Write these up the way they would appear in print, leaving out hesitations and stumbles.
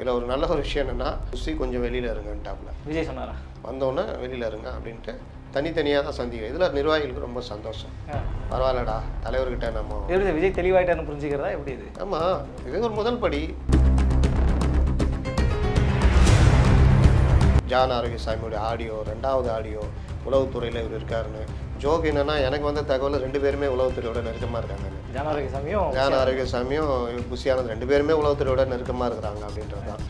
இதில் ஒரு நல்ல ஒரு விஷயம் என்னென்னா புஷி கொஞ்சம் வெளியில் இருங்கன்ட்டாப்புல. விஜய் சொன்னாரா? வந்தோடனே வெளியில் இருங்க அப்படின்ட்டு தனித்தனியாக தான் சந்திக்கிறோம். இதில் நிர்வாகிகளுக்கு ரொம்ப சந்தோஷம். பரவாயில்லடா தலைவர்கிட்ட நம்ம எப்படி விஜய் தெளிவாயிட்டான்னு புரிஞ்சுக்கிறதா எப்படி இது? ஆமாம், இது ஒரு முதல் படி. ஜான் ஆரோக்கியசாமியோட ஆடியோ, 2வது ஆடியோ, உளவுத்துறையில் இவர் இருக்காருன்னு. ஜோக் என்னன்னா, எனக்கு வந்த தகவல் 2 பேருமே உளவுத்துறையோட நெருக்கமாக இருக்காங்க. ஜான் ஆரோக்கியசாமியும் புஷி ஆனந்த் 2 பேருமே உளவுத்துறையோட நெருக்கமாக இருக்கிறாங்க அப்படின்றது தான்.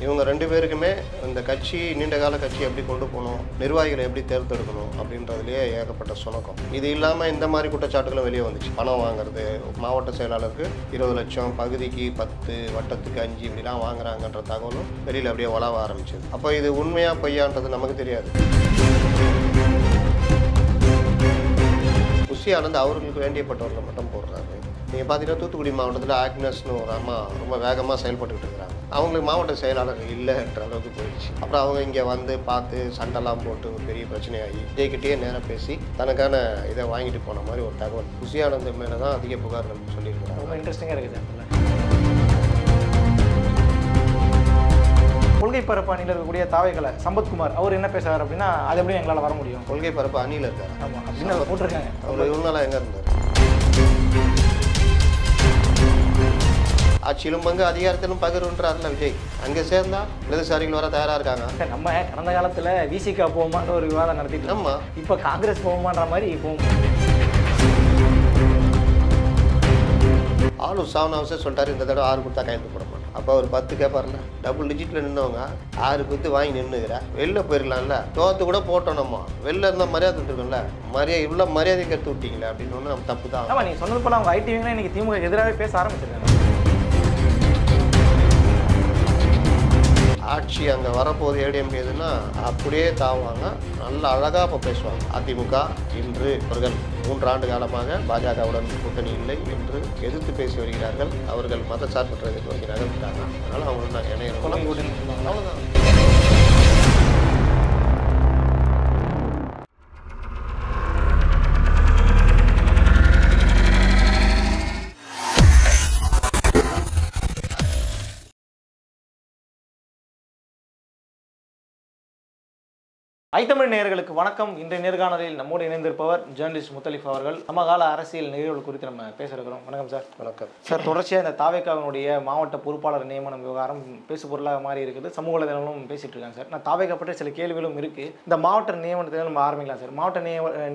இவங்க 2 பேருக்குமே இந்த கட்சி நீண்ட கால கட்சி எப்படி கொண்டு போகணும், நிர்வாகிகளை எப்படி தேர்ந்தெடுக்கணும் அப்படின்றதுலேயே ஏகப்பட்ட சுணக்கம். இது இல்லாமல் இந்த மாதிரி குற்றச்சாட்டுகளும் வெளியே வந்துச்சு. பணம் வாங்குறது, மாவட்ட செயலாளருக்கு 20 லட்சம், பகுதிக்கு 10, வட்டத்துக்கு 5 இப்படிலாம் வாங்குறாங்கன்ற தகவலும் வெளியில் அப்படியே வளர ஆரம்பிச்சது. அப்போ இது உண்மையாக பொய்யான்றது நமக்கு தெரியாது. புஷி ஆனந்த் அவர்களுக்கு வேண்டியப்பட்டவர்களை மட்டும் போடுறாரு. நீங்கள் பார்த்தீங்கன்னா தூத்துக்குடி மாவட்டத்தில் ஆக்னஸ்னு ஒரு அம்மா ரொம்ப வேகமாக செயல்பட்டுக்கிட்டு இருக்கிறாங்க. அவங்களுக்கு மாவட்ட செயலாளர் இல்லைன்ற அளவுக்கு போயிடுச்சு. அப்புறம் அவங்க இங்கே வந்து பார்த்து சண்டெல்லாம் போட்டு ஒரு பெரிய பிரச்சனையாகி விஜய்கிட்டே நேரம் பேசி தனக்கான இதை வாங்கிட்டு போன மாதிரி ஒரு தகவல். புஷி ஆனந்த் மேலே தான் அதிக புகார்கள் சொல்லியிருக்காங்க. ரொம்ப இன்ட்ரெஸ்டிங்காக இருக்குது. கொள்கை பரப்பு அணியில் இருக்கக்கூடிய தாவைகளை சம்பத்குமார் அவர் என்ன பேசுறாரு அப்படின்னா, அது எப்படி எங்களால் வர முடியும்? கொள்கை பரப்பு அணியில் இருக்காரு. ஆமாம் அப்படின்னு அவர் போட்டிருக்காங்க. அவர் இவ்வளோ நாளாக எங்கே இருந்தார்? ஆட்சியிலும் பங்கு அதிகாரத்திலும் பகிர்வுன்றார்ல விஜய். அங்கே சேர்ந்தா இடதுசாரிகள் வர தயாராக இருக்காங்க. நம்ம கடந்த காலத்தில் விசிகா போகுமான்ற ஒரு விவாதம் நடத்திட்டு நம்ம இப்போ காங்கிரஸ் போகுமான்ற மாதிரி போகும். ஆளு சாவனாவசே சொல்லிட்டாரு, இந்த தடவை 6 கொடுத்தா கையெழுத்து போட மாட்டோம். அப்போ ஒரு 10 கேட்பார்ல, டபுள் டிஜிட்டில் நின்றவங்க 6 கொடுத்து வாங்கி நின்றுக்கிற வெளில போயிடலாம்ல. தோற்று கூட போட்டோம். நம்ம வெளில இருந்தால் மரியாதை இருக்கும்ல, இவ்வளோ மரியாதை கருத்து விட்டீங்களே அப்படின்னு ஒன்று நம்ம தப்பு தான். ஆமாம், நீங்கள் சொன்னது போல அவங்க ஐடிவிங்கன்னா இன்றைக்கி திமுக எதிராகவே பேச ஆரம்பிச்சிருக்காங்க. ஆட்சி அங்கே வரப்போது ஏடிஎம்கேதுன்னா அப்படியே தாவாங்க. நல்ல அழகாக இப்போ பேசுவாங்க. அதிமுக இன்று அவர்கள் 3 ஆண்டு காலமாக பாஜகவுடன் கூட்டணி இல்லை என்று எதிர்த்து பேசி வருகிறார்கள். அவர்கள் மதச்சார்பற்றதை நோக்கி நகர்ந்துட்டாங்க. அதனால் அவங்க நான் இணையணும் அவ்வளோதான். ஐத்தமிழ் நேயர்களுக்கு வணக்கம். இன்றைய நேர்காணலில் நம்மோடு இணைந்திருப்பவர் ஜேர்னலிஸ்ட் முத்தலிஃப் அவர்கள். சமகால அரசியல் நிகழ்வுகள் குறித்து நம்ம பேச இருக்கிறோம். வணக்கம் சார். வணக்கம் சார். தொடர்ச்சியாக இந்த தாவேகாவினுடைய மாவட்ட பொறுப்பாளர் நியமனம் விவகாரம் பேசு பொருளாக மாறி இருக்குது. சமூக வலைதளங்களும் பேசிட்டு இருக்காங்க சார். நான் தாவேகா பற்றி சில கேள்விகளும் இருக்குது. இந்த மாவட்ட நியமனத்தில் நம்ம ஆரம்பிக்கலாம் சார். மாவட்ட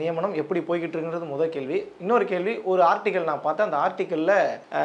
நியமனம் எப்படி போய்கிட்டு இருக்குன்றது முதல் கேள்வி. இன்னொரு கேள்வி, ஒரு ஆர்டிக்கல் நான் பார்த்தேன். அந்த ஆர்டிக்கலில்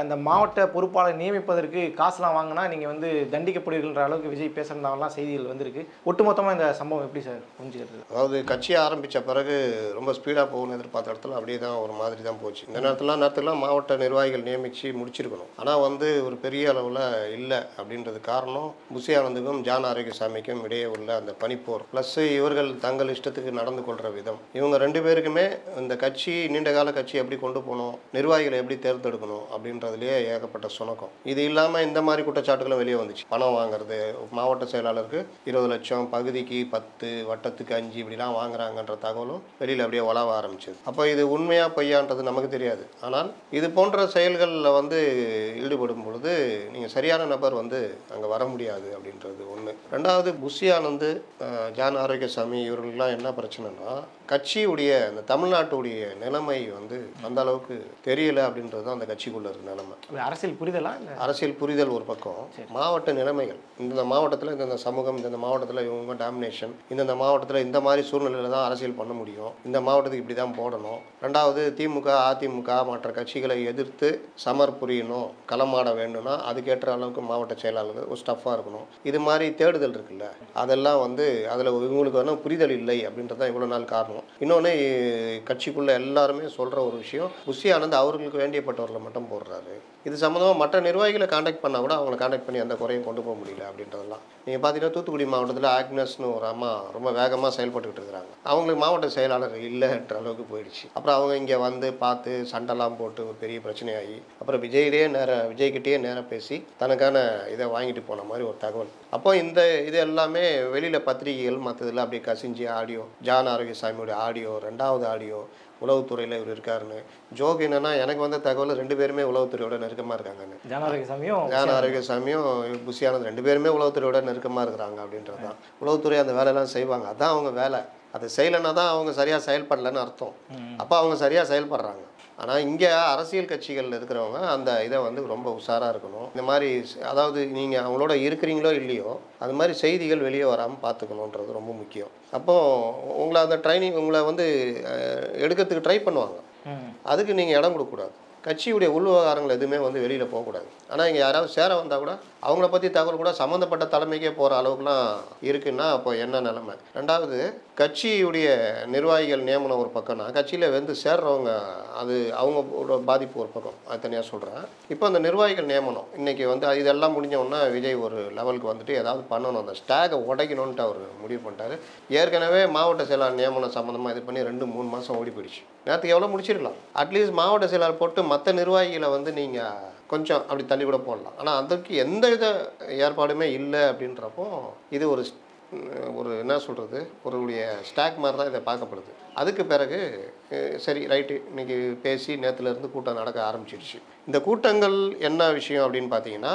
இந்த மாவட்ட பொறுப்பாளர் நியமிப்பதற்கு காசுலாம் வாங்கினா நீங்கள் வந்து தண்டிக்கப்படுகின்ற அளவுக்கு விஜய் பேசுகிறதாவெல்லாம் செய்திகள் வந்திருக்கு. ஒட்டுமொத்தமாக இந்த சம்பவம் எப்படி சார் புரிஞ்சுக்கிறது? அதாவது கட்சியை ஆரம்பித்த பிறகு ரொம்ப ஸ்பீடாக போகணும்னு எதிர்பார்த்த இடத்துல அப்படியே தான் ஒரு மாதிரி தான் போச்சு. இந்த நேரத்துலாம் மாவட்ட நிர்வாகிகள் நியமித்து முடிச்சிருக்கணும். ஆனால் வந்து ஒரு பெரிய அளவில் இல்லை அப்படின்றது காரணம் புஷி ஆனந்துக்கும் ஜான் ஆரோக்கியசாமிக்கும் இடையே உள்ள அந்த பனிப்போர் ப்ளஸ் இவர்கள் தங்கள் இஷ்டத்துக்கு நடந்து கொள்கிற விதம். இவங்க 2 பேருக்குமே இந்த கட்சி நீண்ட கால கட்சி எப்படி கொண்டு போகணும், நிர்வாகிகளை எப்படி தேர்ந்தெடுக்கணும் அப்படின்றதுலேயே ஏகப்பட்ட சுணக்கம். இது இல்லாமல் இந்த மாதிரி குற்றச்சாட்டுகளும் வெளியே வந்துச்சு. பணம் வாங்குறது, மாவட்ட செயலாளருக்கு 20 லட்சம், பகுதிக்கு 10, வட்டத்துக்கு 5 இப்படிலாம் வாங்குறாங்கன்ற தகவலும் வெளியில் அப்படியே வளர ஆரம்பிச்சது. அப்போ இது உண்மையாக பொய்யான்றது நமக்கு தெரியாது. ஆனால் இது போன்ற செயல்களில் வந்து ஈடுபடும் பொழுது நீங்கள் சரியான நபர் வந்து அங்கே வர முடியாது அப்படின்றது ஒன்று. 2வது புஷி ஆனந்த், ஜான் ஆரோக்கியசாமி இவர்களுக்கெல்லாம் என்ன பிரச்சனைனா, கட்சியுடைய அந்த தமிழ்நாட்டுடைய நிலைமை வந்து அந்த அளவுக்கு தெரியல அப்படின்றது தான் அந்த கட்சிக்குள்ள இருக்க நிலைமை. அரசியல் புரிதலா? அரசியல் புரிதல் ஒரு பக்கம், மாவட்ட நிலைமைகள், இந்த மாவட்டத்தில் இந்த சமூகம், இந்த மாவட்டத்தில் இவங்க டாமினேஷன், இந்த மாவட்டத்தில் இந்த மாதிரி சூழ்நிலையில் தான் அரசியல் பண்ண முடியும், இந்த மாவட்டத்துக்கு இப்படி தான் போடணும். 2வது திமுக அதிமுக மற்ற கட்சிகளை எதிர்த்து சமர் புரியணும், களமாட வேண்டும்னா அதுக்கேற்ற அளவுக்கு மாவட்ட செயலாளர்கள் ஒரு ஸ்டஃப்பாக இருக்கணும். இது மாதிரி தேடுதல் இருக்குல்ல, அதெல்லாம் வந்து அதில் இவங்களுக்கு வேணும் புரிதல் இல்லை அப்படின்றது தான் இவ்வளோ நாள் காரணம். இன்னொன்று கட்சிக்குள்ள எல்லாருமே சொல்கிற ஒரு விஷயம், புஷி ஆனந்த் அவர்களுக்கு வேண்டியப்பட்டவர்களை மட்டும் போடுறாரு. இது சம்மந்தமாக மற்ற நிர்வாகிகளை காண்டாக்ட் பண்ணால் கூட அவங்களை காண்டாக்ட் பண்ணி அந்த குறையும் கொண்டு போக முடியல அப்படின்றதெல்லாம். நீங்கள் பார்த்தீங்கன்னா தூத்துக்குடி மாவட்டத்தில் ஆக்னஸ்னு ஒரு அம்மா ரொம்ப வேகமாக செயல்பட்டுக்கிட்டு இருக்கிறாங்க. அவங்களுக்கு மாவட்ட செயலாளர் இல்லைன்ற அளவுக்கு போயிடுச்சு. அப்புறம் அவங்க இங்கே வந்து பார்த்து சண்டெல்லாம் போட்டு ஒரு பெரிய பிரச்சனையாகி அப்புறம் விஜய்கிட்டே நேரம் பேசி தனக்கான இதை வாங்கிட்டு போன மாதிரி ஒரு தகவல். அப்போ இது எல்லாமே வெளியில் பத்திரிகைகள் மற்றதில் அப்படியே கசிஞ்சு ஆடியோ ஜான் ஆரோக்கியசாமியோட அவங்களுடைய ஆடியோ, 2வது ஆடியோ உளவுத்துறையில் இவர் இருக்காருன்னு. ஜோக் என்னன்னா, எனக்கு வந்த தகவல் 2 பேருமே உளவுத்துறையோட நெருக்கமாக இருக்காங்கன்னு. ஜான ஆரோக்கியசாமியும் ஞான ஆரோக்கியசாமியும் புஷி ஆனந்த் 2 பேருமே உளவுத்துறையோட நெருக்கமாக இருக்கிறாங்க அப்படின்றது தான். உளவுத்துறை அந்த வேலையெல்லாம் செய்வாங்க, அதான் அவங்க வேலை. அதை செய்யலைன்னா தான் அவங்க சரியாக செயல்படலைன்னு அர்த்தம். அப்போ அவங்க சரியாக செயல்படுறாங்க. ஆனால் இங்கே அரசியல் கட்சிகளில் இருக்கிறவங்க அந்த இதை வந்து ரொம்ப உஷாராக இருக்கணும். இந்த மாதிரி அதாவது நீங்கள் அவங்களோட இருக்கிறீங்களோ இல்லையோ அது மாதிரி செய்திகள் வெளியே வராமல் பார்த்துக்கணுன்றது ரொம்ப முக்கியம். அப்போது உங்களை அந்த ட்ரைனிங் உங்களை வந்து எடுக்கிறதுக்கு ட்ரை பண்ணுவாங்க. அதுக்கு நீங்கள் இடம் கொடுக்கக்கூடாது. கட்சியுடைய உள் விவகாரங்கள் எதுவுமே வந்து வெளியில் போகக்கூடாது. ஆனால் இங்கே யாராவது சேர வந்தால் கூட அவங்கள பற்றி தகவல் கூட சம்மந்தப்பட்ட தலைமைக்கே போகிற அளவுக்குலாம் இருக்குன்னா அப்போ என்ன நிலைமை? 2வது, கட்சியுடைய நிர்வாகிகள் நியமனம் ஒரு பக்கம்னா கட்சியில் வந்து சேர்றவங்க அது அவங்களோட பாதிப்பு ஒரு பக்கம், அது தனியாக சொல்கிறேன். இப்போ அந்த நிர்வாகிகள் நியமனம் இன்றைக்கி வந்து இதெல்லாம் முடிஞ்சோன்னா விஜய் ஒரு லெவலுக்கு வந்துட்டு ஏதாவது பண்ணணும், அந்த ஸ்டாகை உடைக்கணுன்ட்டு அவர் முடிவு பண்ணிட்டாரு. ஏற்கனவே மாவட்ட செயலாளர் நியமனம் சம்மந்தமாக இது பண்ணி 2-3 மாதம் ஓடி போயிடுச்சு. நேற்றுக்கு எவ்வளோ முடிச்சிடலாம். அட்லீஸ்ட் மாவட்ட செயலாளர் போட்டு மற்ற நிர்வாகிகளை வந்து நீங்கள் கொஞ்சம் அப்படி தள்ளி கூட போடலாம். ஆனால் அதற்கு எந்த வித ஏற்பாடுமே இல்லை அப்படின்றப்போ இது ஒரு என்ன சொல்கிறது, ஒருடைய ஸ்டாக் மாதிரி தான் இதை பார்க்கப்படுது. அதுக்கு பிறகு சரி ரைட்டு, இன்றைக்கி பேசி நேற்றுலேருந்து கூட்டம் நடக்க ஆரம்பிச்சிடுச்சு. இந்த கூட்டங்கள் என்ன விஷயம் அப்படின்னு பார்த்தீங்கன்னா,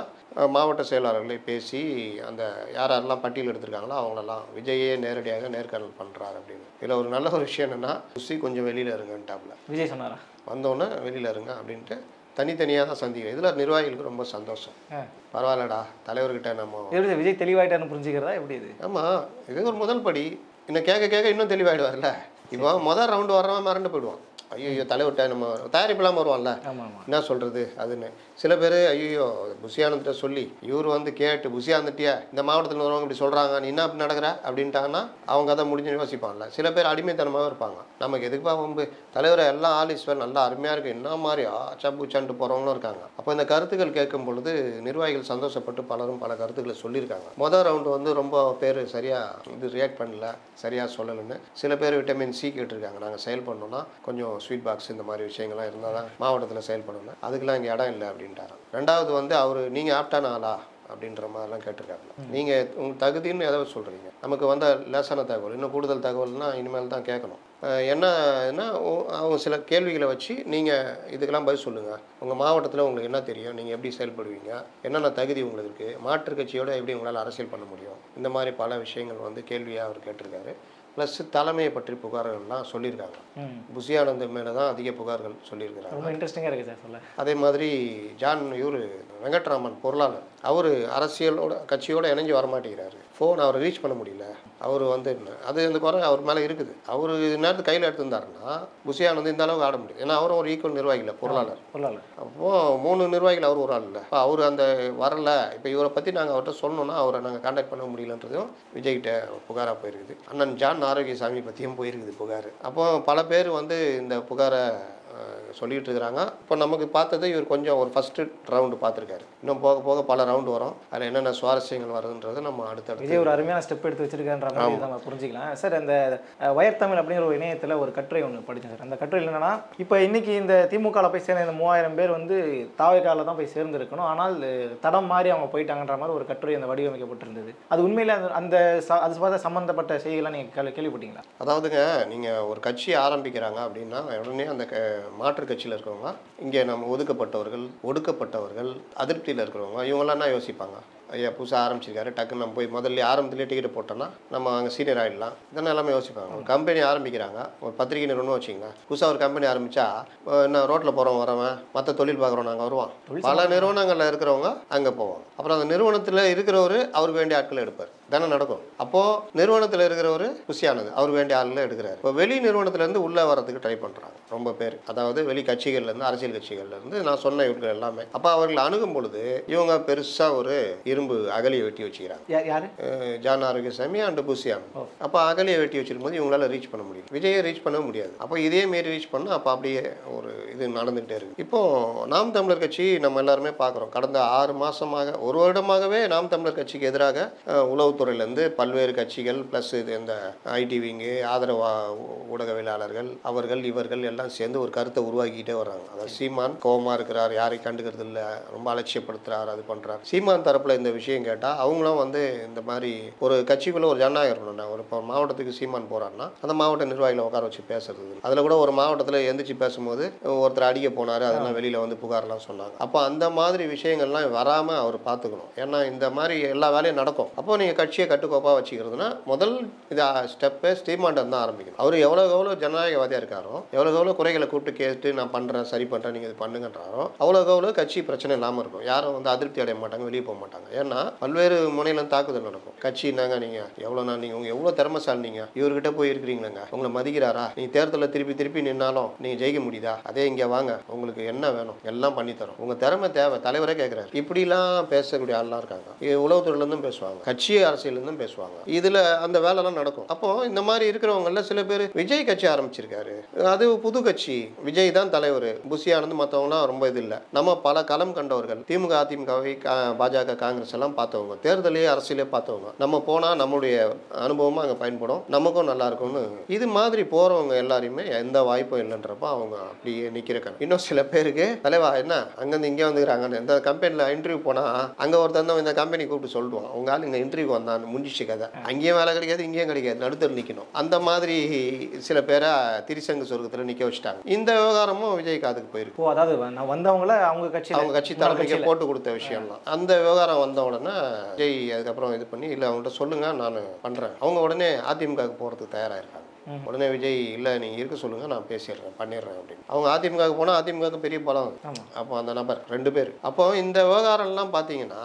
மாவட்ட செயலாளர்களை பேசி அந்த யாரெல்லாம் பட்டியல் எடுத்திருக்காங்களோ அவங்களெல்லாம் விஜயே நேரடியாக நேர்காணல் பண்ணுறாரு அப்படின்னு. இதில் ஒரு நல்ல ஒரு விஷயம் என்னென்னா, புஷி கொஞ்சம் வெளியில் இருங்கன்ட்டாப்புல. விஜய் சொன்னாரா? வந்தோன்னே வெளியில் இருங்க அப்படின்ட்டு தனித்தனியாக தான் சந்திக்கிறேன். இதில் நிர்வாகிகளுக்கு ரொம்ப சந்தோஷம். பரவாயில்லடா, தலைவர்கிட்ட நம்ம எப்படி விஜய் தெளிவாயிட்டான்னு புரிஞ்சுக்கிறதா எப்படி இது? ஆமாம், இது ஒரு முதல் படி. இன்னும் கேட்க இன்னும் தெளிவாயிடுவார்ல. இப்போ முதல் ரவுண்டு வர்றவன் மறந்து போயிடுவான். ஐயோ தலைவர்கிட்ட நம்ம தயாரிப்பு இல்லாமல் வருவான்ல, என்ன சொல்கிறது அதுன்னு. சில பேர் ஐயோ புஷி ஆனந்த்கிட்ட சொல்லி இவர் வந்து கேட்டு புஷி ஆனந்த்ட்டியா இந்த மாவட்டத்தில் வருவாங்க இப்படி சொல்கிறாங்க, நீ என்ன அப்படி நடக்கிற அப்படின்ட்டாங்கன்னா அவங்க அதை முடிஞ்சு யோசிப்பான்ல. சில பேர் அடிமைத்தனமாக இருப்பாங்க. நமக்கு எதுக்குப்பா வம்பு, தலைவரை எல்லாம் ஆலீஸ்வர் நல்லா அருமையாக இருக்குது என்ன மாதிரி சப்புச்சான்ட்டு போகிறவங்களும் இருக்காங்க. அப்போ இந்த கருத்துக்கள் கேட்கும் பொழுது நிர்வாகிகள் சந்தோஷப்பட்டு பலரும் பல கருத்துக்களை சொல்லியிருக்காங்க. முதல் ரவுண்டு வந்து ரொம்ப பேர் சரியாக இது ரியாக்ட் பண்ணல, சரியாக சொல்லலைன்னு. சில பேர் விட்டமின் சி கேட்டிருக்காங்க, நாங்கள் செயல் பண்ணோன்னா கொஞ்சம் ஸ்வீட் பாக்ஸ் இந்த மாதிரி விஷயங்கள்லாம் இருந்தால் தான் மாவட்டத்தில் செயல்படணும், அதுக்கெல்லாம் இங்கே இடம் இல்லை அப்படின்ட்டாராம். 2வது வந்து அவர் நீங்கள் ஆப்டான ஆளா அப்படின்ற மாதிரிலாம் கேட்டிருக்காங்க. நீங்கள் உங்கள் தகுதின்னு எதாவது சொல்கிறீங்க, நமக்கு வந்த லேசான தகவல், இன்னும் கூடுதல் தகவல்னால் இனிமேல் தான் கேட்கணும். என்னன்னா அவங்க சில கேள்விகளை வச்சு நீங்கள் இதுக்கெல்லாம் பதில் சொல்லுங்கள், உங்கள் மாவட்டத்தில் உங்களுக்கு என்ன தெரியும், நீங்கள் எப்படி செயல்படுவீங்க, என்னென்ன தகுதி உங்களுக்கு இருக்குது, மாற்றுக் கட்சியோடு எப்படி உங்களால் அரசியல் பண்ண முடியும், இந்த மாதிரி பல விஷயங்கள் வந்து கேள்வியாக அவர் கேட்டிருக்காரு. ப்ளஸ் தலைமையை பற்றி புகார்கள்லாம் சொல்லியிருக்காங்க. புஷி ஆனந்த் மேலே தான் அதிக புகார்கள் சொல்லியிருக்கிறாங்க. ரொம்ப இன்ட்ரெஸ்டிங்காக இருக்குது சார் சொல்ல. அதே மாதிரி இவர் வெங்கட்ராமன் பொருளாளர், அவர் அரசியலோட கட்சியோடு இணைஞ்சு வரமாட்டேங்கிறாரு. ஃபோன் அவரை ரீச் பண்ண முடியல. அவர் வந்து அது இந்த குறை அவர் மேலே இருக்குது. அவர் நேரத்துக்கு கையில் எடுத்திருந்தாருன்னா புஷி ஆனந்த் இந்த அளவுக்கு ஆட முடியும். ஏன்னா அவரும் ஒரு ஈக்குவல் நிர்வாகி இல்லை, பொருளாளர். அப்போது 3 நிர்வாகிகள் அவர் ஒரு ஆள் இல்லை. அவர் அந்த வரல. இப்போ இவரை பற்றி நாங்கள் அவர்கிட்ட சொன்னோன்னா அவரை நாங்கள் கான்டாக்ட் பண்ண முடியலன்றதும் விஜய்கிட்ட புகாராக போயிருக்குது. அண்ணன் ஜான் ஆரோக்கியசாமி பற்றியும் போயிருக்குது புகார். அப்போது பல பேர் வந்து இந்த புகாரை சொல்லிகிட்டு இருக்கிறாங்க. இப்போ நமக்கு பார்த்தது இவர் கொஞ்சம் ஒரு ஃபஸ்ட்டு ரவுண்டு பார்த்துருக்காரு. இன்னும் போக போக பல ரவுண்டு வரும். அதில் என்னென்ன சுவாரஸ்யங்கள் வருதுன்றது நம்ம அடுத்த ஒரு அருமையான ஸ்டெப் எடுத்து வச்சிருக்கான்ற மாதிரி நம்ம புரிஞ்சுக்கலாம் சார். அந்த வயர் தமிழ் அப்படிங்கிற ஒரு இணையத்தில் ஒரு கட்டுரை ஒன்று படித்தேன் சார். அந்த கட்டுரையில் என்னன்னா, இப்போ இன்னைக்கு இந்த திமுகவில் போய் சேர்ந்த இந்த 3000 பேர் வந்து தாவேக்காவில் தான் போய் சேர்ந்துருக்கணும், ஆனால் தடம் மாதிரி அவங்க போயிட்டாங்கன்ற மாதிரி ஒரு கட்டுரை அந்த வடிவமைக்கப்பட்டிருந்தது. அது உண்மையில் அந்த அது சம்மந்தப்பட்ட செய்திகள்லாம் நீங்கள் கேள்விப்பட்டீங்களா? அதாவதுங்க, நீங்கள் ஒரு கட்சி ஆரம்பிக்கிறாங்க அப்படின்னா உடனே அந்த மாற்றுக் கட்சியில் இருக்கிறவங்க, இங்கே நம்ம ஒடுக்கப்பட்டவர்கள், அதிருப்தியில் இருக்கிறவங்க, இவங்களாம் என்ன யோசிப்பாங்க, ஐயா புதுசாக ஆரம்பிச்சிருக்காரு, டக்குன்னு நம்ம போய் முதல்ல ஆரம்பத்துலேயே டிக்கெட் போட்டோன்னா நம்ம அங்கே சீனியர் ஆகிடலாம், இதெல்லாம் எல்லாமே யோசிப்பாங்க. ஒரு கம்பெனி ஆரம்பிக்கிறாங்க, ஒரு பத்திரிகை நிறுவனம் வச்சிங்களேன், புதுசாக ஒரு கம்பெனி ஆரம்பித்தா என்ன ரோட்டில் போகிறவங்க வரவன் மற்ற தொழில் பார்க்குறோம் நாங்கள் வருவான், பல நிறுவனங்களில் இருக்கிறவங்க அங்கே போவோம். அப்புறம் அந்த நிறுவனத்தில் இருக்கிறவர் அவருக்கு வேண்டிய ஆட்களை எடுப்பார், தானே நடக்கும். அப்போது நிறுவனத்தில் இருக்கிறவர் புஷி ஆனந்த் அவருக்கு வேண்டிய ஆளுநர் எடுக்கிறார். இப்போ வெளி நிறுவனத்துலேருந்து உள்ளே வரதுக்கு ட்ரை பண்ணுறாங்க ரொம்ப பேர், அதாவது வெளி கட்சிகள்லேருந்து, அரசியல் கட்சிகள்லேருந்து, நான் சொன்ன இவர்கள் எல்லாமே. அப்போ அவர்கள் அணுகும் பொழுது இவங்க பெருசாக ஒரு இரும்பு அகலியை வெட்டி வச்சுக்கிறாங்க. ஜான் ஆரோக்கியசாமி அண்ட் புஷி ஆனந்த். அப்போ அகலியை வெட்டி வச்சிருக்கும் போது இவங்களால ரீச் பண்ண முடியும், விஜயை ரீச் பண்ண முடியாது. அப்போ இதே மாரி ரீச் பண்ணால் அப்போ அப்படியே ஒரு இது நடந்துகிட்டே இருக்குது. இப்போது நாம் தமிழர் கட்சி நம்ம எல்லாருமே பார்க்குறோம், கடந்த 6 மாதமாக, ஒரு வருடமாகவே நாம் தமிழர் கட்சிக்கு எதிராக உளவுத்துறையிலேருந்து பல்வேறு கட்சிகள் ப்ளஸ் இது இந்த ஐடி விங்கு, ஆதரவு ஊடகவியலாளர்கள், அவர்கள் இவர்கள் எல்லாம் சேர்ந்து ஒரு கருத்தை உருவாக்கிக்கிட்டே வர்றாங்க. அதாவது சீமான் கோவமாக இருக்கிறார், யாரையும் கண்டுக்கிறது இல்லை, ரொம்ப அலட்சியப்படுத்துகிறார், அது பண்ணுறார். சீமான் தரப்பில் இந்த இந்த விஷயம் கேட்டால் அவங்களும் வந்து இந்த மாதிரி ஒரு கட்சிக்குள்ளே ஒரு ஜனநாயகம் இருக்கணும்னா, ஒரு இப்போ மாவட்டத்துக்கு சீமான் போகிறாருன்னா அந்த மாவட்ட நிர்வாகிகளை உட்கார வச்சு பேசுறது. அதில் கூட ஒரு மாவட்டத்தில் எந்திரிச்சு பேசும்போது ஒருத்தர் அடிக்க போனார், அதெல்லாம் வெளியில் வந்து புகார்லாம் சொன்னாங்க. அப்போ அந்த மாதிரி விஷயங்கள்லாம் வராமல் அவர் பார்த்துக்கணும். ஏன்னா இந்த மாதிரி எல்லா வேலையும் நடக்கும். அப்போ நீங்கள் கட்சியை கட்டுக்கோப்பாக வச்சுக்கிறதுனா முதல் இது ஸ்டெப்பே ஸ்ரீமாண்டன் தான் ஆரம்பிக்கணும். அவர் எவ்வளோ ஜனநாயகவாதியாக இருக்காரோ, எவ்வளோ குறைகளை கூப்பிட்டு கேட்டு நான் பண்ணுறேன், சரி பண்ணுறேன், நீங்கள் இது பண்ணுங்கன்றாரோ அவ்வளோ கட்சி பிரச்சனை இல்லாமல் இருக்கும். யாரும் வந்து அதிருப்தி அடைய மாட்டாங்க, வெளியே போக மாட்டாங்க. ஏன்னா பல்வேறு முனையிலும் தாக்குதல் நடக்கும். கட்சி என்னங்க நீங்கள் எவ்வளோ நாள் நீங்கள் உங்கள் எவ்வளோ திறமைசாலி, நீங்கள் இவர்கிட்ட போய் இருக்கிறீங்களேங்க, உங்களை மதிக்கிறாரா, நீங்கள் தேர்தலில் திருப்பி நின்னாலும் நீங்கள் ஜெயிக்க முடியுதா, அதே இங்கே வாங்க, உங்களுக்கு என்ன வேணும் எல்லாம் பண்ணித்தரோம், உங்கள் திறமை தேவை, தலைவரே கேட்குறாரு. இப்படிலாம் பேசக்கூடிய ஆள்லாம் இருக்காங்க. உளவுத்துறையிலேருந்தும் பேசுவாங்க, கட்சி அரசியலேருந்தும் பேசுவாங்க. இதில் அந்த வேலைலாம் நடக்கும். அப்போ இந்த மாதிரி இருக்கிறவங்கள சில பேர் விஜய் கட்சி ஆரம்பிச்சிருக்காரு, அது புது கட்சி, விஜய் தான் தலைவர், புஷி ஆனந்த் மற்றவங்களாம் ரொம்ப இது இல்லை. நம்ம பல களம் கண்டவர்கள், திமுக அதிமுகவை பாஜக காங்கிரஸ் எல்லாம் பார்த்தவங்க, தேர்தலே அரசியலே பார்த்தவங்க. நம்ம போனால் நம்மளுடைய அனுபவமாக அங்கே பயன்படும், நமக்கும் நல்லா இருக்கும்னு இது மாதிரி போகிறவங்க எல்லாரையுமே எந்த வாய்ப்பும் இல்லைன்றப்ப அவங்க அப்படியே நிற்கிறக்காங்க. இன்னும் சில பேருக்கு தலைவா என்ன அங்கேருந்து இங்கே வந்துக்கிறாங்க, இந்த கம்பெனியில் இன்டர்வியூ போனால் அங்கே ஒருத்தர் தான் இந்த கம்பெனி கூப்பிட்டு சொல்லுவான், அவங்க ஆள் இங்கே இன்டர்வியூ வந்தான்னு முடிஞ்சிச்சு கதை, அங்கேயும் வேலை கிடைக்காது இங்கேயும் கிடைக்காது, நடுத்தர் நிற்கணும். அந்த மாதிரி சில பேரை திரிசங்கு சொர்க்கத்தில் நிற்க வச்சுட்டாங்க. இந்த விவகாரமும் விஜய் காதுக்கு போயிருக்கு. அதாவது நான் வந்தவங்கள அவங்க கட்சி தலைமைக்கு போட்டு கொடுத்த விஷயம்லாம் அந்த விவகாரம் வந்த உடனே விஜய் அதுக்கப்புறம் இது பண்ணி இல்லை அவங்கள்ட்ட சொல்லுங்க நான் பண்ணுறேன், அவங்க உடனே அதிமுகவுக்கு போகிறதுக்கு தயாராகிருக்காங்க. உடனே விஜய் இல்லை நீங்கள் இருக்க சொல்லுங்க நான் பேசிடுறேன் பண்ணிடுறேன் அப்படின்னு. அவங்க அதிமுகவுக்கு போனால் அதிமுகவுக்கு பெரிய பலம். அப்போ அந்த நபர் 2 பேர். அப்போ இந்த விவகாரம்லாம் பார்த்தீங்கன்னா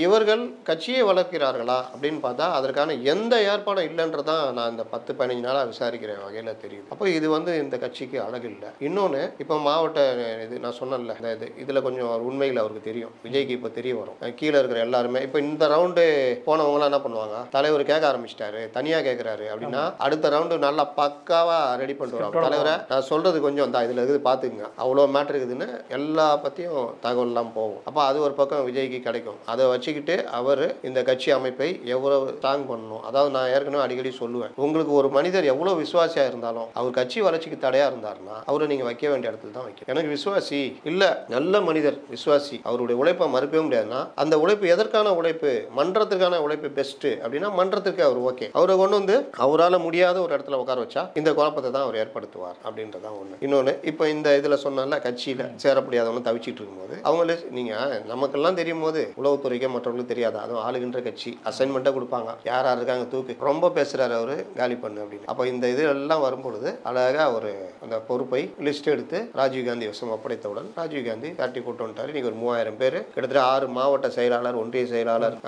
இவர்கள் கட்சியை வளர்க்கிறார்களா அப்படின்னு பார்த்தா அதற்கான எந்த ஏற்பாடும் இல்லைன்றதான் நான் இந்த 10-15 நாளாக விசாரிக்கிற வகையில் தெரியுது. அப்போ இது வந்து இந்த கட்சிக்கு அழகு இல்லை. இன்னொன்று இப்போ மாவட்ட இது நான் சொன்னேன்ல, இந்த இதில் கொஞ்சம் உண்மைகள் அவருக்கு தெரியும், விஜய்க்கு இப்போ தெரிய வரும். கீழே இருக்கிற எல்லாருமே இப்போ இந்த ரவுண்டு போனவங்களாம் என்ன பண்ணுவாங்க, தலைவர் கேட்க ஆரம்பிச்சிட்டாரு, தனியாக கேட்குறாரு அப்படின்னா அடுத்த ரவுண்டு நல்லா பக்காவா ரெடி பண்ணிட்டு வரோம். தலைவரை நான் சொல்றது கொஞ்சம் தான் இதில் இருக்குது பார்த்துக்குங்க, அவ்வளோ மேட்ரு இருக்குதுன்னு எல்லா பற்றியும் தகவல்லாம் போகும். அப்போ அது ஒரு பக்கம் விஜய்க்கு கிடைக்கும். அதை வச்சுக்கிட்டு அவர் இந்த கட்சி அமைப்பை எவ்வளவு ஸ்ட்ராங் பண்ணணும். அதாவது நான் ஏற்கனவே அடிக்கடி சொல்லுவேன், உங்களுக்கு ஒரு மனிதர் எவ்வளோ விசுவாசியாக இருந்தாலும் அவர் கட்சி வளர்ச்சிக்கு தடையாக இருந்தாருன்னா அவரை நீங்கள் வைக்க வேண்டிய இடத்துல தான் வைக்க. எனக்கு விசுவாசி இல்லை, நல்ல மனிதர் விசுவாசி, அவருடைய உழைப்பை மறுக்கவே முடியாதுன்னா அந்த உழைப்பு எதற்கான உழைப்பு, மன்றத்துக்கான உழைப்பு பெஸ்ட்டு அப்படின்னா மன்றத்துக்கு அவர் ஓகே. அவரை கொண்டு வந்து அவரால் முடியாத ஒரு இடத்துல உட்கார வச்சா இந்த குழப்பத்தை தான் அவர் ஏற்படுத்துவார் அப்படின்றதான் ஒன்று. இன்னொன்று இப்போ இந்த இதில் சொன்னால கட்சியில் சேர முடியாதவங்க தவிச்சிட்டு இருக்கும்போது அவங்களே நீங்கள் நமக்கெல்லாம் தெரியும் போது உளவுத்துறைக்கே மற்றவங்களுக்கு தெரியாது. அதுவும் ஆளுகின்ற கட்சி அசைன்மெண்ட்டாக கொடுப்பாங்க, யார் யார் இருக்காங்க தூக்கு, ரொம்ப பேசுகிறாரு அவர் காலி பண்ணு அப்படின்னு. அப்போ இந்த இது எல்லாம் வரும்பொழுது அழகாக ஒரு அந்த பொறுப்பை லிஸ்ட் எடுத்து ராஜீவ்காந்தி வசம் ஒப்படைத்தவுடன் ராஜீவ்காந்தி தட்டி கூட்டு வந்துட்டார். இன்னைக்கு ஒரு 3000 பேர், கிட்டத்தட்ட 6 மாவட்ட செயலாளர், ஒன்றிய செயலாளர்,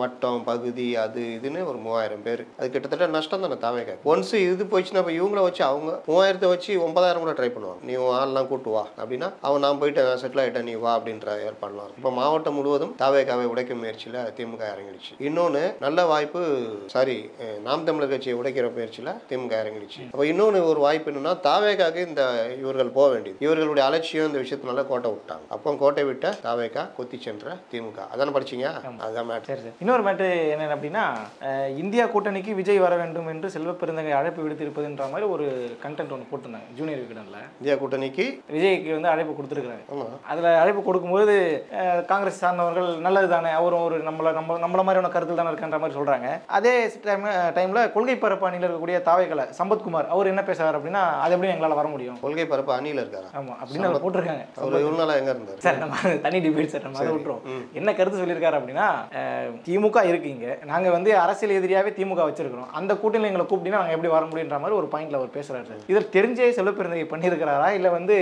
வட்டம் பகுதி அது இதுன்னு ஒரு 3000 பேர். அது கிட்டத்தட்ட நஷ்டம் தானே தாவேக. ஒன்ஸ் இது போயிடுச்சுன்னா இப்போ இவங்கள வச்சு அவங்க 3000 வச்சு 9000 கூட ட்ரை பண்ணுவாங்க. நீ ஆள்லாம் கூட்டு வா அப்படின்னா அவன் நான் போயிட்டு செட்டில் ஆகிட்டேன் நீ வா அப்படின்ற ஏற்பாடுலாம். இப்போ மாவட்டம் முழுவதும் தாவேகாவை உடைக்கும் முயற்சியில் திமுக இறங்கிடுச்சு. இன்னொன்று நல்ல வாய்ப்பு, நாம் தமிழர் கட்சியை உடைக்கிற முயற்சியில் திமுக இறங்கிடுச்சு. அப்போ இன்னொன்று ஒரு வாய்ப்பு என்னன்னா தாவேகாவுக்கு இந்த இவர்கள் போக வேண்டியது, இவர்களுடைய அலட்சியம் இந்த விஷயத்தினால கோட்டை விட்டாங்க. அப்போ கோட்டை விட்ட தாவேகா கொத்தி சென்ற திமுக. அதான படிச்சீங்க, அதுதான் மேட்ரு. இன்னொரு மேட்ரு என்ன அப்படின்னா இந்தியா கூட்டணிக்கு விஜய் வர வேண்டும் என்று செல்வ பெருந்தகை அழைப்பு விடுத்திருப்பதுன்ற மாதிரி ஒரு கண்டென்ட் ஒன்று போட்டிருந்தாங்க ஜூனியர் விகடனில். இந்தியா கூட்டணிக்கு விஜய்க்கு வந்து அழைப்பு கொடுத்துருக்காங்க. அதில் அழைப்பு கொடுக்கும்போது காங்கிரஸ் சார்ந்தவர்கள் நல்லது தானே, அவரும் ஒரு நம்மள மாதிரியான கருத்தில் தானே இருக்கின்ற மாதிரி சொல்கிறாங்க. அதே டைமில் கொள்கை பரப்பு அணியில் இருக்கக்கூடிய தாவைகளை சம்பத்குமார் அவர் என்ன பேசுறாரு அப்படின்னா அது எப்படி எங்களால் வர முடியும், கொள்கை பரப்பு அணியில் இருக்காரு ஆமாம் அப்படின்னு அவர் போட்டிருக்காங்க. எங்கே இருந்தார் சார், நம்ம தனி டிபேட் சார், நம்ம அதை விட்டுரும். என்ன கருத்து சொல்லியிருக்காரு அப்படின்னா திமுக இருக்கீங்க, நாங்கள் வந்து அரசியல் எதிரியாகவே திமுக வச்சிருக்கிறோம், அந்த கூட்டணியில் எங்களை கூப்பிட்டீங்கன்னா நாங்கள் எப்படி வர முடியுன்ற மாதிரி ஒரு பாயிண்ட்ல அவர் பேசுறாரு. இதில் தெரிஞ்சே செல்வப்பெருந்தகை பண்ணியிருக்கிறாரா இல்லை வந்து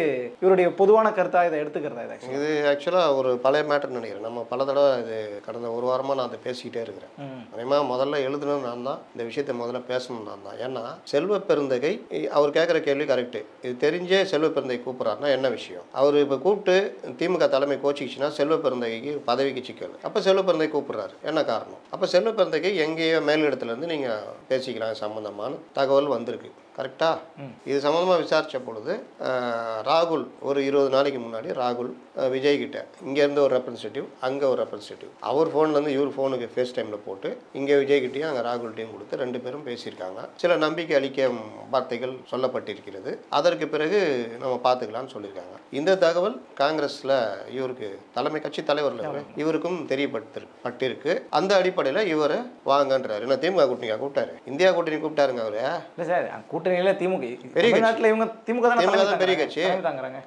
இவருடைய பொதுவான கருத்தா இதை எடுத்துக்கிறதா? இது ஆக்சுவலாக ஒரு பழைய மேட்டர் நினைக்கிறேன். நம்ம பல தடவை இது கடந்த ஒரு வாரமாக நான் அதை பேசிக்கிட்டே இருக்கிறேன். அதேமா முதல்ல எழுதுனது நான் தான், இந்த விஷயத்தை முதல்ல பேசணும் நான் தான். ஏன்னா செல்வப்பெருந்தகை அவர் கேட்குற கேள்வி கரெக்டு. இது தெரிஞ்சே செல்வப்பெருந்தகை கூப்பிட்றாருன்னா என்ன விஷயம்? அவர் இப்போ கூப்பிட்டு திமுக தலைமை கோச்சிச்சுன்னா செல்வப்பெருந்தகைக்கு பதவிக்கு சிக்கல். அப்போ செல்வப்பெருந்தகை கூப்பிட்றாரு, என்ன காரணம்? அப்போ செல்வப்பெருந்தகை எங்கேயோ மேலிடத்துலேருந்து நீங்கள் பேசிக்கலாம் சம்மந்தமான தகவல் வந்திருக்கு. கரெக்டாக. இது சம்மந்தமாக விசாரித்த பொழுது ராகுல் ஒரு 20 நாளைக்கு முன்னாடி ராகுல் விஜய் கிட்ட இங்கேருந்து ஒரு ரெப்ரஸன்டேட்டிவ், அங்கே ஒரு ரெப்ரஸன்டேட்டிவ், அவர் ஃபோன்லேருந்து இவர் ஃபோனுக்கு ஃபேஸ் டைமில் போட்டு இங்கே விஜய் கிட்டேயும் அங்கே ராகுல்கிட்டையும் கொடுத்து 2 பேரும் பேசியிருக்காங்க. சில நம்பிக்கை அளிக்க வார்த்தைகள் சொல்லப்பட்டிருக்கிறது. அதற்கு பிறகு நம்ம பார்த்துக்கலாம்னு சொல்லியிருக்காங்க. இந்த தகவல் காங்கிரஸில் இவருக்கு தலைமை கட்சி தலைவரில் இவருக்கும் தெரியப்பட்டிருக்கு. அந்த அடிப்படையில் இவர் வாங்கன்றாரு. என்ன திமுக கூட்டணியாக கூப்பிட்டாரு, இந்தியா கூட்டணி கூப்பிட்டாருங்க அவரு. இல்லை சார், கூட்டணியில் திமுக பெரிய நாட்டில் இவங்க திமுக தான் பெரிய கட்சி.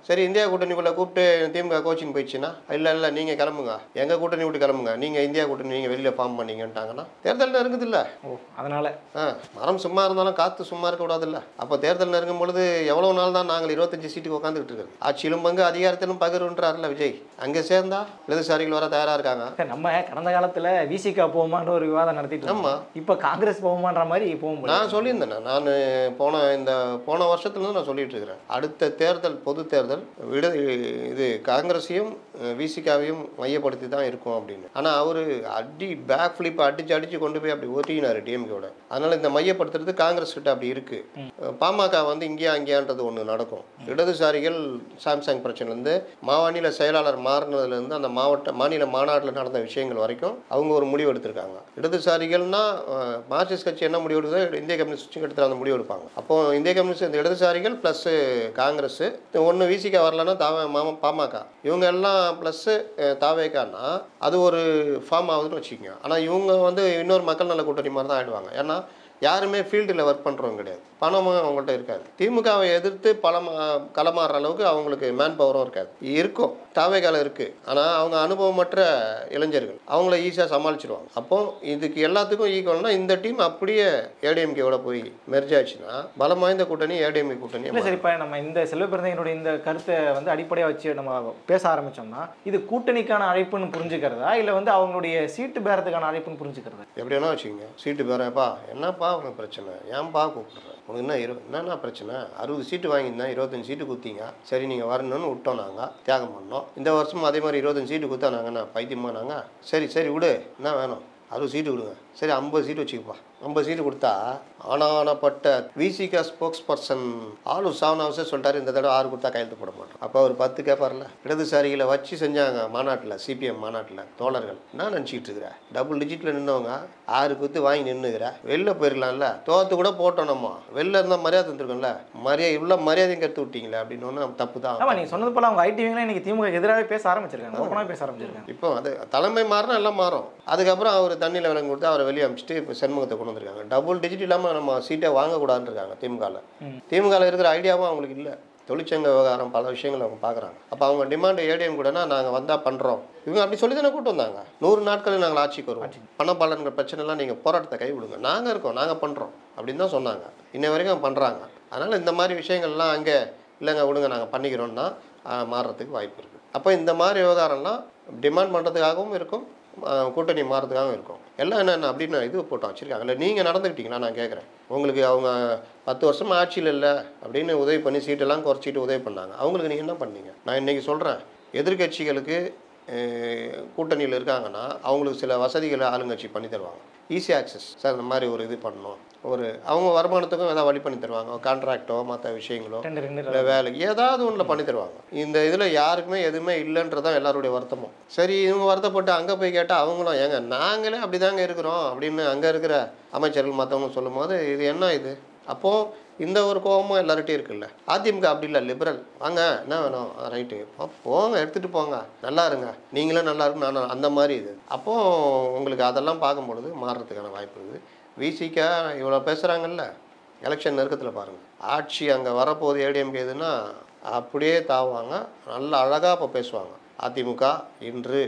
சரி, இந்தியா கூட்டணிக்குள்ளே கூப்பிட்டு திமுக கோச்சிங் போயிடுச்சுன்னா இல்லை நீங்கள் கிளம்புங்க, எங்கள் கூட்டணி விட்டு கிளம்புங்க, நீங்கள் இந்தியா கூட்டணி நீங்கள் வெளியில் ஃபார்ம் பண்ணீங்கன்ட்டாங்கன்னா தேர்தல் நெருங்குது இல்லை. அதனால் மரம் சும்மா இருந்தாலும் காற்று சும்மா இருக்கக்கூடாதுல்ல. அப்போ தேர்தல் நெருங்கும் பொழுது எவ்வளோ நாள் தான் நாங்கள் 25 சீட்டுக்கு உட்காந்துக்கிட்டு இருக்கிறது. ஆட்சியிலும் பங்கு அதிகாரத்திலும் பகிர்ன்றார்ல விஜய். அங்கே சேர்ந்தா இடதுசாரிகள் வர தயாராக இருக்காங்க. நம்ம கடந்த காலத்தில் விசிகா போகுமான்ற ஒரு விவாதம் நடத்திட்டு ஆமாம், இப்போ காங்கிரஸ் போகுமான்ற மாதிரி போகும். நான் சொல்லியிருந்தேன். நான் போன வருஷத்துலேருந்து நான் சொல்லிட்டு இருக்கிறேன். அடுத்த தேர்தல் பொது தேர்தல் இது காங்கிரஸையும் விசிகாவையும் மையப்படுத்தி தான் இருக்கும் அப்படின்னு. ஆனால் அவர் பேக் ஃபிளிப் அடிச்சு கொண்டு போய் அப்படி ஒட்டினார் டிஎம்கேவோட. அதனால் இந்த மையப்படுத்துறது காங்கிரஸ் கிட்ட அப்படி இருக்கு. பாமக இங்கேயா அங்கேயான்றது ஒன்று நடக்கும். இடதுசாரிகள் சாம்சங் பிரச்சனைலேருந்து மாநில செயலாளர் மாறினதுலேருந்து அந்த மாநில மாநாட்டில் நடந்த விஷயங்கள் வரைக்கும் அவங்க ஒரு முடிவு எடுத்திருக்காங்க. இடதுசாரிகள்னா மார்க்சிஸ்ட் கட்சி என்ன முடிவு எடுத்தோ இந்திய கம்யூனிஸ்ட் எடுத்து அந்த முடிவு எடுப்பாங்க. அப்போ இந்திய கம்யூனிஸ்ட் இந்த இடதுசாரிகள் ப்ளஸ் காங்கிரஸ் ஒன்று விசிகா வரலன்னா பாமக இவங்க எல்லாம் ப்ளஸ்ஸு தாவேக்கான்னா அது ஒரு ஃபார்ம் ஆகுதுன்னு வச்சுக்கோங்க. ஆனால் இவங்க இன்னொரு மக்கள் நல கூட்டணி மாதிரி தான் ஆகிடுவாங்க. ஏன்னா யாருமே ஃபீல்டில் ஒர்க் பண்ணுறவங்க கிடையாது, பணமும் அவங்கள்ட்ட இருக்காது. திமுகவை எதிர்த்து களமாறுற அளவுக்கு அவங்களுக்கு மேன் பவரும் இருக்காது. இருக்கும், தாவேக்கால இருக்குது. ஆனால் அவங்க அனுபவமற்ற இளைஞர்கள், அவங்கள ஈஸியாக சமாளிச்சிருவாங்க. அப்போ இதுக்கு எல்லாத்துக்கும் ஈக்குவல்னா இந்த டீம் அப்படியே ஏடிஎம்கேவோட போய் மெர்ஜ் ஆச்சுன்னா பலம் வாய்ந்த கூட்டணி ஏடிஎம்கே கூட்டணி. இல்லை சரி, இப்போ நம்ம இந்த செல்வப்பிரந்தையனுடைய இந்த கருத்தை அடிப்படையாக வச்சு நம்ம பேச ஆரம்பித்தோம்னா இது கூட்டணிக்கான அழைப்புன்னு புரிஞ்சுக்கிறதா இல்லை அவங்களுடைய சீட்டு பேரத்துக்கான அழைப்புன்னு புரிஞ்சுக்கிறதா? எப்படி வேணா வச்சுக்கோங்க. சீட்டு பேரப்பா என்னப்பா உனக்கு பிரச்சனை, ஏன்பா கூப்பிடுறேன், உனக்கு என்னென்ன பிரச்சனை, 60 சீட்டு வாங்கியிருந்தேன், 25 சீட்டு கொடுத்தீங்க, சரி நீங்கள் வரணும்னு விட்டோம், நாங்கள் தியாகம் பண்ணோம். இந்த வருஷமும் அதே மாதிரி 25 சீட்டு கொடுத்தா நாங்கண்ணா பைத்தியமா நாங்கள். சரி விடு, என்ன வேணும், 60 சீட்டு கொடுங்க, சரி 50 சீட்டு வச்சுக்கப்பா. 50 சீட்டு கொடுத்தா ஆனானப்பட்ட விசிகா ஸ்போக்ஸ் பர்சன் ஆளு சாவனாவசே சொல்லிட்டாரு, இந்த தடவை 6 கொடுத்தா கையெழுத்து போட மாட்டோம். அப்போ அவர் 10 கேட்பார்ல. இடதுசாரிகளை வச்சு செஞ்சாங்க மாநாட்டில், சிபிஎம் மாநாட்டில் தோழர்கள். என்ன நினச்சிக்கிட்டு இருக்கிற, டபுள் டிஜிட்டில் நின்றவங்க 6 கொடுத்து வாங்கி நின்றுக்கிற, வெளில போயிடலாம்ல, தோற்று கூட போட்டோம், நம்ம வெளில இருந்தால் மரியாதை தந்துருக்கோம்ல, இவ்வளோ மரியாதையும் கற்று விட்டீங்களே அப்படின்னு தப்பு தான். ஆமாம், நீங்கள் சொன்னது போல் அவங்க ஐடிவிங்களே இன்றைக்கி திமுக எதிராகவே பேச ஆரம்பிச்சிருக்காங்க, ஓப்பனாக பேச ஆரம்பிச்சிருக்காங்க. இப்போ அது தலைமை மாறினா எல்லாம் மாறும். அதுக்கப்புறம் அவர் தண்ணியில் விலங்கு கொடுத்து அவரை வெளியே அமிச்சிட்டு இப்போ சண்முகத்தை கொண்டு வந்திருக்காங்க. டபுள் டிஜிட் இல்லாமல் நம்ம சீட்டை வாங்கக்கூடாதுன்னு இருக்காங்க திமுகவில் இருக்கிற ஐடியாவும் அவங்களுக்கு இல்லை. தொழிற்சங்க விவகாரம் பல விஷயங்கள் அவங்க பார்க்குறாங்க. அப்போ அவங்க டிமாண்ட் ஏடிஎம் கூடனா நாங்கள் வந்தால் பண்ணுறோம், இவங்க அப்படி சொல்லி தானே கூட்டு வந்தாங்க. 100 நாட்கள் நாங்கள் ஆட்சிக்கு வருவோம், பணப்பாளர்கள் பிரச்சனைலாம் நீங்கள் போராட்டத்தை கைவிடுங்க, நாங்கள் இருக்கோம், நாங்கள் பண்ணுறோம் அப்படின்னு தான் சொன்னாங்க. இன்ன வரைக்கும் பண்ணுறாங்க. அதனால் இந்த மாதிரி விஷயங்கள்லாம் அங்கே இல்லைங்க விடுங்க நாங்கள் பண்ணிக்கிறோன்னா மாறுறதுக்கு வாய்ப்பு இருக்குது. அப்போ இந்த மாதிரி விவகாரம்லாம் டிமாண்ட் பண்ணுறதுக்காகவும் இருக்கும், கூட்டணி மாறுறதுக்காகவும் இருக்கும். எல்லாம் என்னென்ன அப்படின்னு இது போட்டு வச்சுருக்காங்க. இல்லை நீங்கள் நடந்துக்கிட்டீங்களா, நான் கேட்குறேன். உங்களுக்கு அவங்க 10 வருஷமாக ஆட்சியில் இல்லை அப்படின்னு உதவி பண்ணி சீட்டெல்லாம் குறைச்சிட்டு உதவி பண்ணாங்க, அவங்களுக்கு நீங்கள் என்ன பண்ணீங்க? நான் இன்றைக்கி சொல்கிறேன், எதிர்கட்சிகளுக்கு கூட்டணியில் இருக்காங்கன்னா அவங்களுக்கு சில வசதிகளை ஆளுங்கட்சி பண்ணி தருவாங்க. ஈஸி ஆக்சஸ் சார், இந்த மாதிரி ஒரு இது பண்ணணும், ஒரு அவங்க வருமானத்துக்கும் ஏதாவது வழி பண்ணி தருவாங்க, கான்ட்ராக்டோ மற்ற விஷயங்களோ இல்லை வேலைக்கு ஏதாவது ஒன்றில் பண்ணி தருவாங்க. இந்த இதில் யாருக்குமே எதுவுமே இல்லைன்றதான் எல்லாருடைய வருத்தமும். சரி, இவங்க வருத்தப்பட்டு அங்கே போய் கேட்டால் அவங்களும் ஏங்க நாங்களே அப்படி தாங்க இருக்கிறோம் அப்படின்னு அங்கே இருக்கிற அமைச்சர்கள் மற்றவங்க சொல்லும் போது இது என்ன இது? அப்போது இந்த ஒரு கோபமும் எல்லார்ட்டையும் இருக்குல்ல. அதிமுக அப்படி இல்லை, லிபரல், வாங்க என்ன வேணும் ரைட்டு போங்க எடுத்துகிட்டு போங்க, நல்லா இருங்க, நீங்களும் நல்லா இருக்கு, நான் அந்த மாதிரி இது. அப்போது உங்களுக்கு அதெல்லாம் பார்க்கும்பொழுது மாறுறதுக்கான வாய்ப்பு இருக்குது. விசிகா இவ்வளோ பேசுகிறாங்கல்ல, எலெக்ஷன் நெருக்கத்தில் பாருங்கள், ஆட்சி அங்கே வரப்போகுது ஏடிஎம்கே எதுன்னா அப்படியே தாவாங்க, நல்லா அழகாக இப்போ பேசுவாங்க. அதிமுக இன்று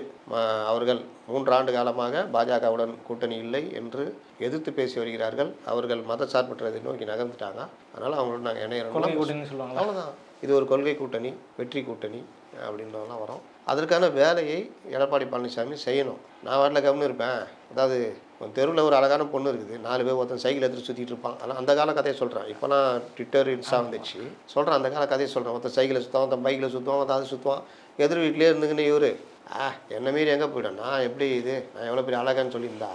அவர்கள் 3 ஆண்டு காலமாக பாஜகவுடன் கூட்டணி இல்லை என்று எதிர்த்து பேசி வருகிறார்கள். அவர்கள் மத சார்பற்றதை நோக்கி நகர்ந்துட்டாங்க. அதனால் அவங்களோட நாங்கள் இணையறோம், அவ்வளோதான். இது ஒரு கொள்கை கூட்டணி, வெற்றி கூட்டணி அப்படின்றதெல்லாம் வரும். அதற்கான வேலையை எடப்பாடி பழனிசாமி செய்யணும். நான் வாட்டில் கவனம் இருப்பேன். அதாவது தெருவில் ஒரு அழகான பொண்ணு இருக்குது, 4 பேர் ஒருத்தன் சைக்கிள் எடுத்துகிட்டு சுற்றிட்டு இருப்பான். அதெல்லாம் அந்த கால கதையை சொல்கிறேன். இப்போலாம் ட்விட்டர் இன்ஸ்டா வந்துச்சு, சொல்கிறேன் அந்த கால கதையை சொல்கிறேன். ஒருத்தன் சைக்கிளை சுற்றுவான், ஒருத்தன் பைக்கில் சுற்றுவான், ஒருத்தன் அதை சுற்றுவான். எதிர் வீட்டிலே இருந்துங்கன்னு இவர் என்ன மீறி எங்கே போய்டும், நான் எப்படி இது நான் எவ்வளோ பெரிய அழகான்னு சொல்லியிருந்தா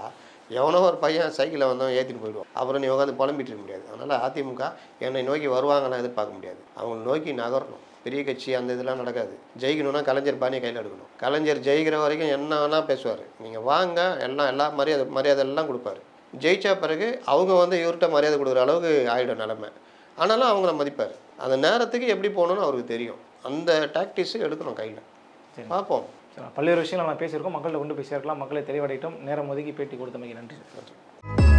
எவனோ ஒரு பையன் சைக்கிளில் வந்தவன் ஏற்றிட்டு போயிடுவான். அப்புறம் நீ உட்காந்து புலம்பிட்டு இருக்க முடியாது. அதனால் அதிமுக என்னை நோக்கி வருவாங்கலாம் எதிர்பார்க்க முடியாது. அவங்களை நோக்கி நகரணும். பெரிய கட்சி அந்த இதெல்லாம் நடக்காது. ஜெயிக்கணும்னா கலைஞர் பாணியை கையில் எடுக்கணும். கலைஞர் ஜெயிக்கிற வரைக்கும் என்ன வேணால் பேசுவார். நீங்கள் வாங்க எல்லா மரியாதை எல்லாம் கொடுப்பாரு. ஜெயிச்சா பிறகு அவங்க வந்து இவர்கிட்ட மரியாதை கொடுக்குற அளவுக்கு ஆகிடும் நிலைமை. ஆனாலும் அவங்கள மதிப்பார். அந்த நேரத்துக்கு எப்படி போகணுன்னு அவருக்கு தெரியும். அந்த டாக்டிக்ஸு எடுக்கணும் கையில். பார்ப்போம். பல்வேறு விஷயங்கள் நம்ம பேசியிருக்கோம். மக்கள்கிட்ட கொண்டு போய் சேர்க்கலாம். மக்களை தெளிவடையட்டும். நேரம் ஒதுக்கி பேட்டி கொடுத்தமைக்கு நன்றி சார்.